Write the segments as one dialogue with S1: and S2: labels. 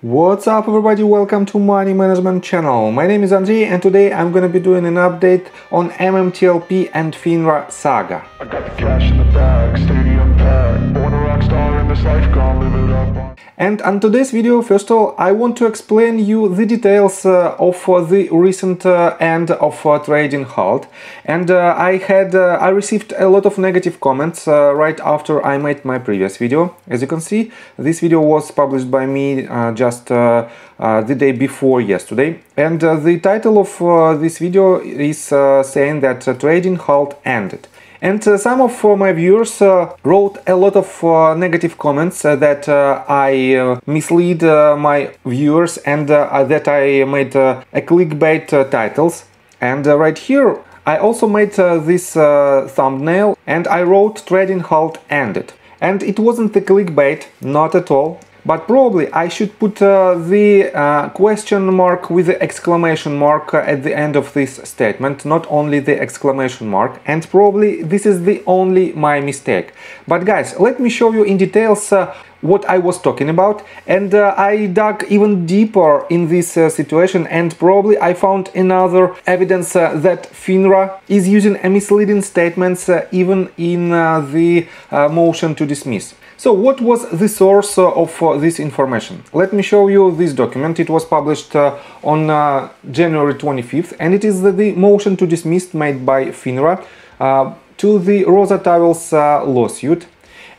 S1: What's up everybody, welcome to Money Management channel. My name is Andrei and today I'm gonna be doing an update on MMTLP and FINRA saga.
S2: I got the cash in the bag, stadium packed, born a rock star in this life, gonna live it up.
S1: And on today's video, first of all, I want to explain you the details of the recent end of trading Halt. And I received a lot of negative comments right after I made my previous video. As you can see, this video was published by me just the day before yesterday. And the title of this video is saying that trading Halt ended. And some of my viewers wrote a lot of negative comments that I mislead my viewers and that I made clickbait titles. And right here I also made this thumbnail and I wrote trading Halt ended. And it wasn't a clickbait, not at all. But probably I should put the question mark with the exclamation mark at the end of this statement, not only the exclamation mark, and probably this is the only my mistake. But guys, let me show you in details what I was talking about, and I dug even deeper in this situation, and probably I found another evidence that FINRA is using misleading statements even in the motion to dismiss. So what was the source of this information? Let me show you this document. It was published on January 25th, and it is the motion to dismiss made by FINRA to the Rosa Towels lawsuit.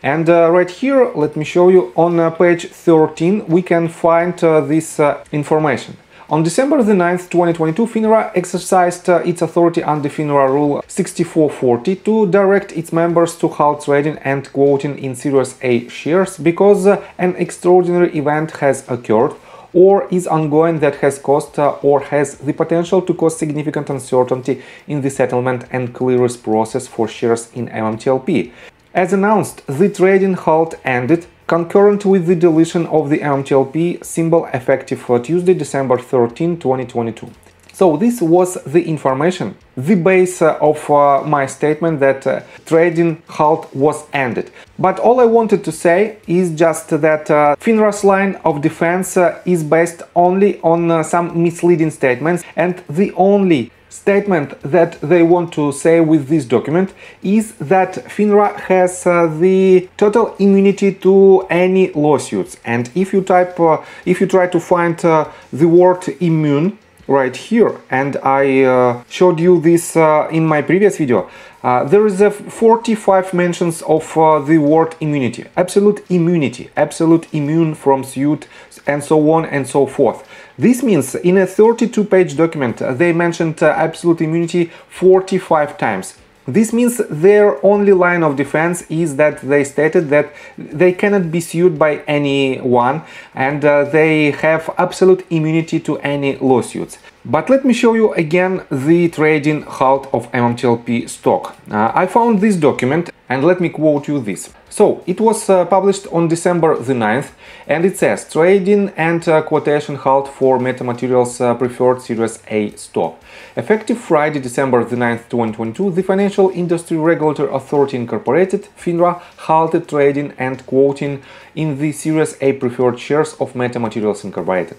S1: And right here, let me show you on page 13, we can find this information. On December the 9th, 2022, FINRA exercised its authority under FINRA Rule 6440 to direct its members to halt trading and quoting in Series A shares because an extraordinary event has occurred or is ongoing that has caused or has the potential to cause significant uncertainty in the settlement and clearance process for shares in MMTLP. As announced, the trading halt ended concurrent with the deletion of the MMTLP symbol effective for Tuesday, December 13, 2022. So this was the information, the base of my statement that trading halt was ended. But all I wanted to say is just that FINRA's line of defense is based only on some misleading statements, and the only statement that they want to say with this document is that FINRA has the total immunity to any lawsuits. And if you try to find the word immune right here, and I showed you this in my previous video, there is 45 mentions of the word immunity, absolute immune from suit, and so on and so forth. This means in a 32-page document they mentioned absolute immunity 45 times. This means their only line of defense is that they stated that they cannot be sued by anyone and they have absolute immunity to any lawsuits. But let me show you again the trading halt of MMTLP stock. I found this document and let me quote you this. So, it was published on December the 9th and it says trading and quotation halt for metamaterials preferred Series A stock. Effective Friday, December the 9th, 2022, the Financial Industry Regulatory Authority Incorporated, FINRA, halted trading and quoting in the Series A preferred shares of Metamaterials Incorporated.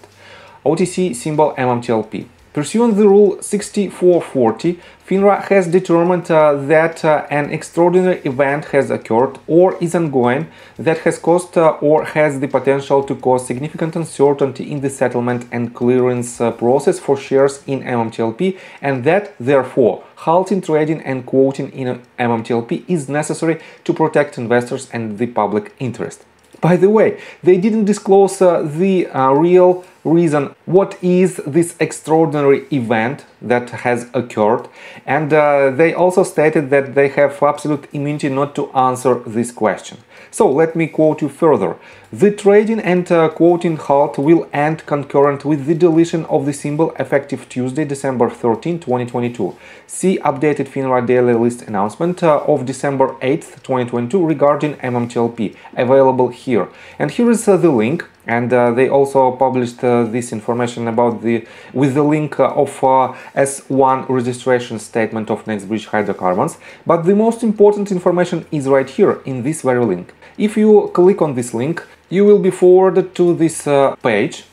S1: OTC symbol MMTLP. Pursuant the Rule 6440, FINRA has determined that an extraordinary event has occurred or is ongoing that has caused or has the potential to cause significant uncertainty in the settlement and clearance process for shares in MMTLP, and that, therefore, halting trading and quoting in MMTLP is necessary to protect investors and the public interest. By the way, they didn't disclose the real reason what is this extraordinary event that has occurred, and they also stated that they have absolute immunity not to answer this question. So let me quote you further. The trading and quoting halt will end concurrent with the deletion of the symbol effective Tuesday, December 13, 2022. See updated FINRA daily list announcement of December 8, 2022 regarding MMTLP, available here. And here is the link. And they also published this information about with the link of S1 registration statement of next bridge hydrocarbons. But the most important information is right here in this very link. If you click on this link, you will be forwarded to this page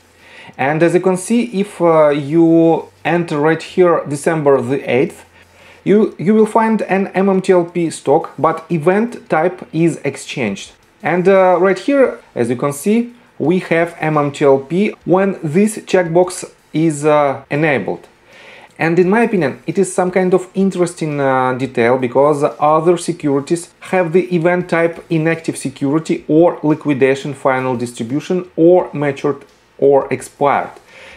S1: And as you can see, if you enter right here December the 8th, you will find an MMTLP stock, but event type is exchanged. And right here, as you can see, we have MMTLP when this checkbox is enabled. And in my opinion, it is some kind of interesting detail, because other securities have the event type inactive security or liquidation final distribution or matured or expired.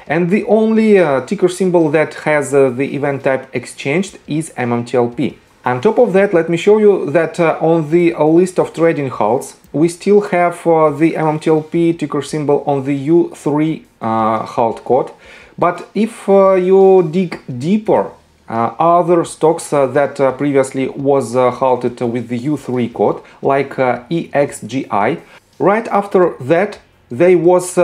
S1: And the only ticker symbol that has the event type exchanged is MMTLP. On top of that, let me show you that on the list of trading halts, we still have the MMTLP ticker symbol on the U3 halt code. But if you dig deeper, other stocks that previously was halted with the U3 code, like EXGI, right after that they was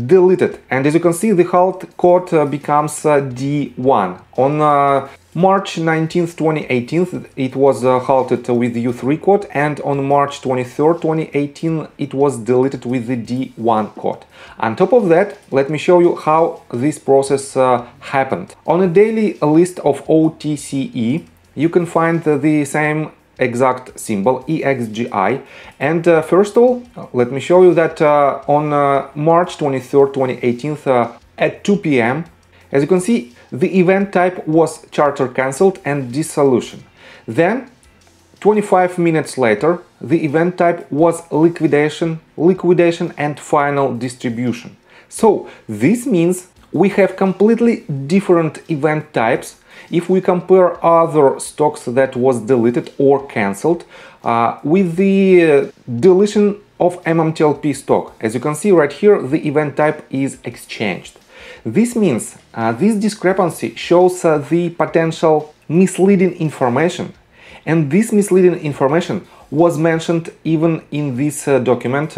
S1: deleted, and as you can see, the halt code becomes D1. On March 19th, 2018, it was halted with the U3 code, and on March 23rd, 2018, it was deleted with the D1 code. On top of that, let me show you how this process happened. On a daily list of OTCE, you can find the same exact symbol, EXGI. And first of all, let me show you that on March 23rd, 2018, at 2 p.m., as you can see, the event type was charter cancelled and dissolution. Then, 25 minutes later, the event type was liquidation and final distribution. So, this means we have completely different event types if we compare other stocks that was deleted or cancelled with the deletion of MMTLP stock. As you can see right here, the event type is exchanged. This means this discrepancy shows the potential misleading information, and this misleading information was mentioned even in this document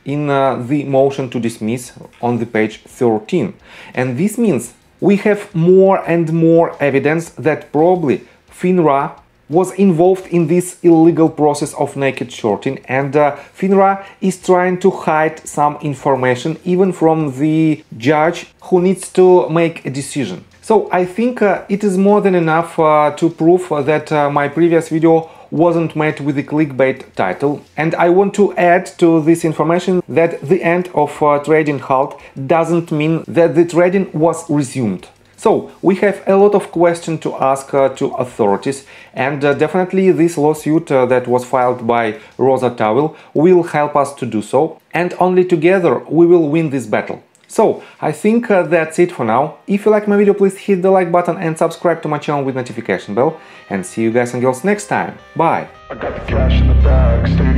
S1: in the motion to dismiss on the page 13. And this means we have more and more evidence that probably FINRA was involved in this illegal process of naked shorting, and FINRA is trying to hide some information even from the judge who needs to make a decision. So I think it is more than enough to prove that my previous video wasn't made with the clickbait title, and I want to add to this information that the end of trading halt doesn't mean that the trading was resumed. So we have a lot of questions to ask to authorities, and definitely this lawsuit that was filed by Rosa Tawil will help us to do so, and only together we will win this battle. So I think that's it for now. If you like my video, please hit the like button and subscribe to my channel with notification bell, and see you guys and girls next time. Bye!
S2: I got the cash in the bag, stay